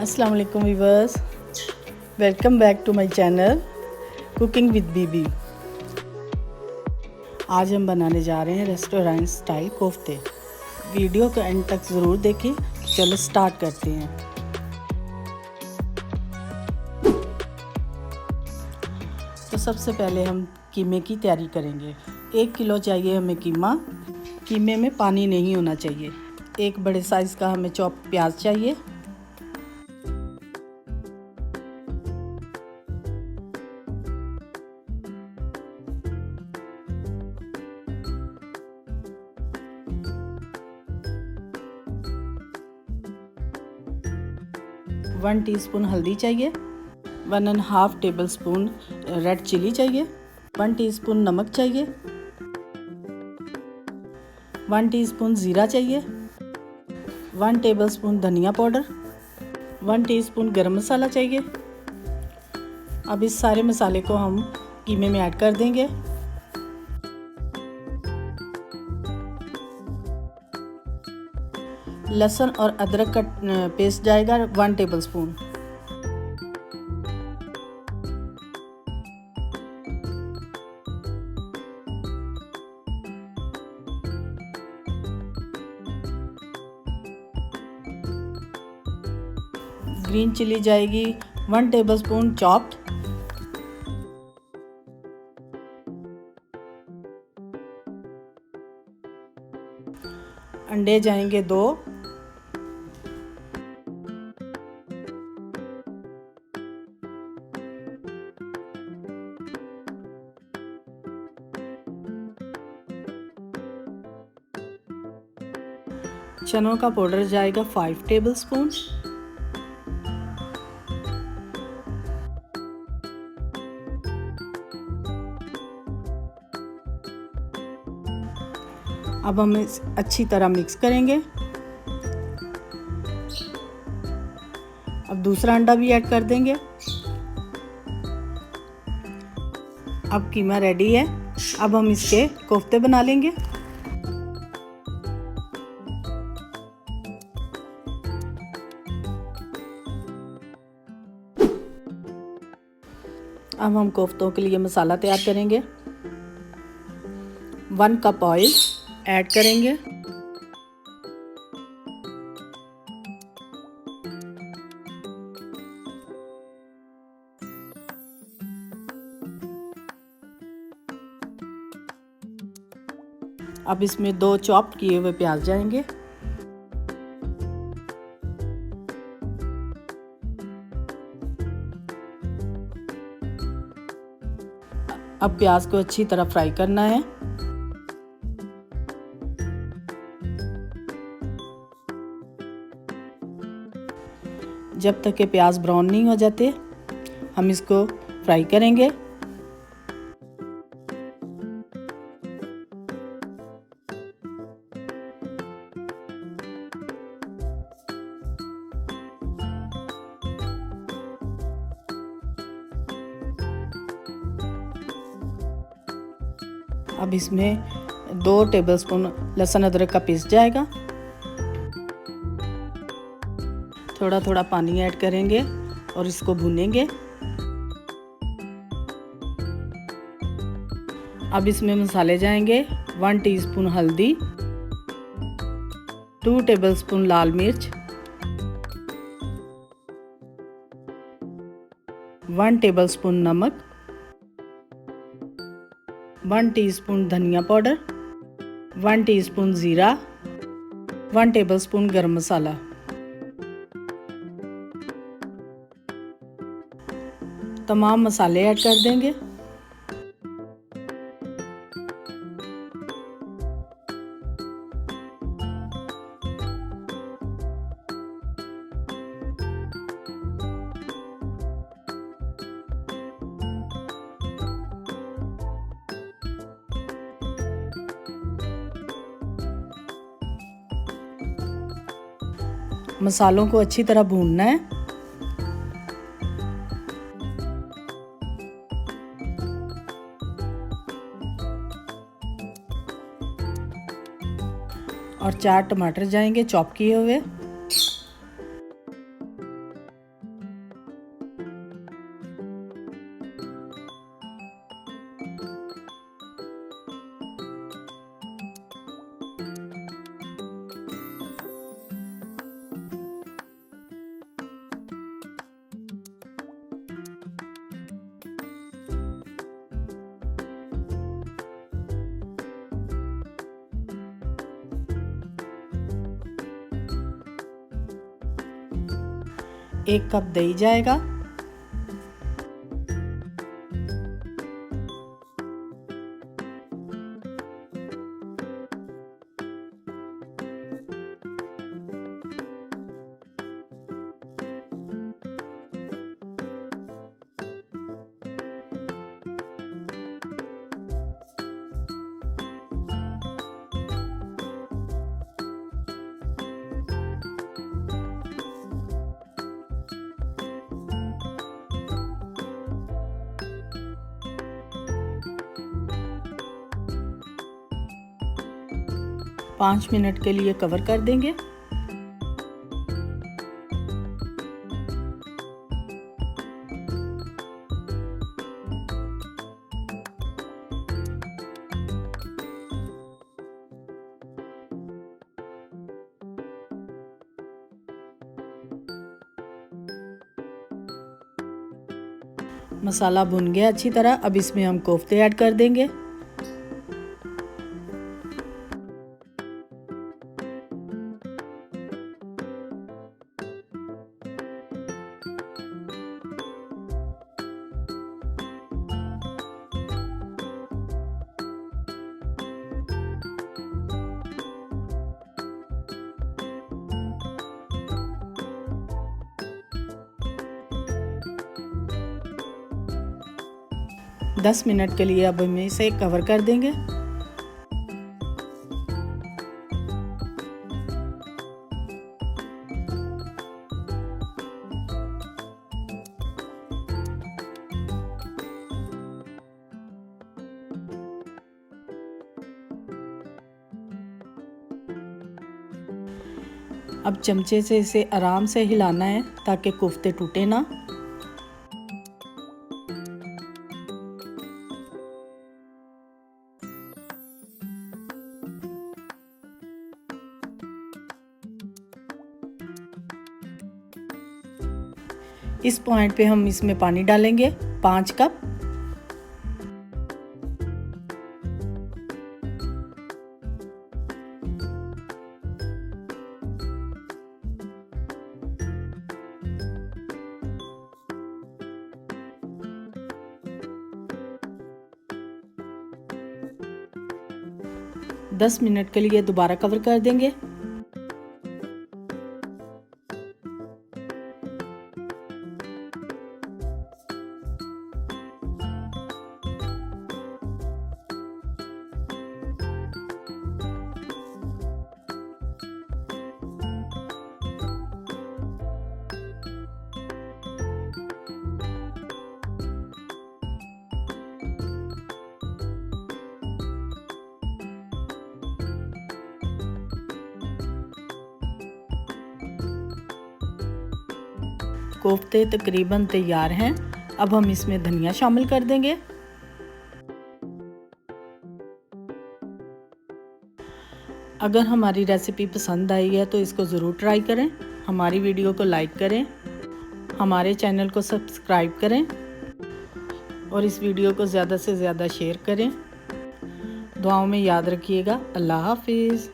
अस्सलाम वालेकुम viewers, welcome back to my channel cooking with Bibi. आज हम बनाने जा रहे हैं रेस्टोरेंट स्टाइल कोफ्ते। वीडियो को एंड तक ज़रूर देखें। चलो स्टार्ट करते हैं। तो सबसे पहले हम कीमे की तैयारी करेंगे। 1 किलो चाहिए हमें कीमा। कीमे में पानी नहीं होना चाहिए। एक बड़े साइज़ का हमें चॉप प्याज चाहिए। वन टीस्पून हल्दी चाहिए। 1.5 टेबलस्पून रेड चिली चाहिए। 1 टीस्पून नमक चाहिए। 1 टीस्पून ज़ीरा चाहिए। 1 टेबलस्पून धनिया पाउडर। 1 टीस्पून गरम मसाला चाहिए। अब इस सारे मसाले को हम कीमे में ऐड कर देंगे। लहसुन और अदरक का पेस्ट जाएगा 1 टेबलस्पून। ग्रीन चिली जाएगी 1 टेबलस्पून चॉप्ड। अंडे जाएंगे 2। चनों का पाउडर जाएगा 5 टेबलस्पून। अब हम इस अच्छी तरह मिक्स करेंगे। अब दूसरा अंडा भी ऐड कर देंगे। अब कीमा रेडी है। अब हम इसके कोफ्ते बना लेंगे। अब हम कोफ्तों के लिए मसाला तैयार करेंगे। 1 कप ऑयल ऐड करेंगे। अब इसमें 2 चॉप किए हुए प्याज जाएंगे। अब प्याज को अच्छी तरह फ्राई करना है। जब तक के प्याज ब्राउन नहीं हो जाते हम इसको फ्राई करेंगे। अब इसमें 2 टेबलस्पून लहसुन अदरक का पेस्ट जाएगा। थोड़ा थोड़ा पानी ऐड करेंगे और इसको भूनेंगे। अब इसमें मसाले जाएंगे। 1 टीस्पून हल्दी, 2 टेबलस्पून लाल मिर्च, 1 टेबलस्पून नमक, 1 टीस्पून धनिया पाउडर, 1 टीस्पून ज़ीरा, 1 टेबलस्पून गरम मसाला। तमाम मसाले ऐड कर देंगे। मसालों को अच्छी तरह भूनना है। और 4 टमाटर जाएंगे चॉप किए हुए। 1 कप दही जाएगा, पाँच मिनट के लिए कवर कर देंगे। मसाला भुन गया अच्छी तरह। अब इसमें हम कोफ्ते ऐड कर देंगे। दस मिनट के लिए अब हम इसे कवर कर देंगे। अब चमचे से इसे आराम से हिलाना है ताकि कोफ्ते टूटे ना। इस पॉइंट पे हम इसमें पानी डालेंगे 5 कप। दस मिनट के लिए दोबारा कवर कर देंगे। कोफ्ते तकरीबन तैयार हैं। अब हम इसमें धनिया शामिल कर देंगे। अगर हमारी रेसिपी पसंद आई है तो इसको ज़रूर ट्राई करें। हमारी वीडियो को लाइक करें, हमारे चैनल को सब्सक्राइब करें और इस वीडियो को ज़्यादा से ज़्यादा शेयर करें। दुआओं में याद रखिएगा। अल्लाह हाफिज़।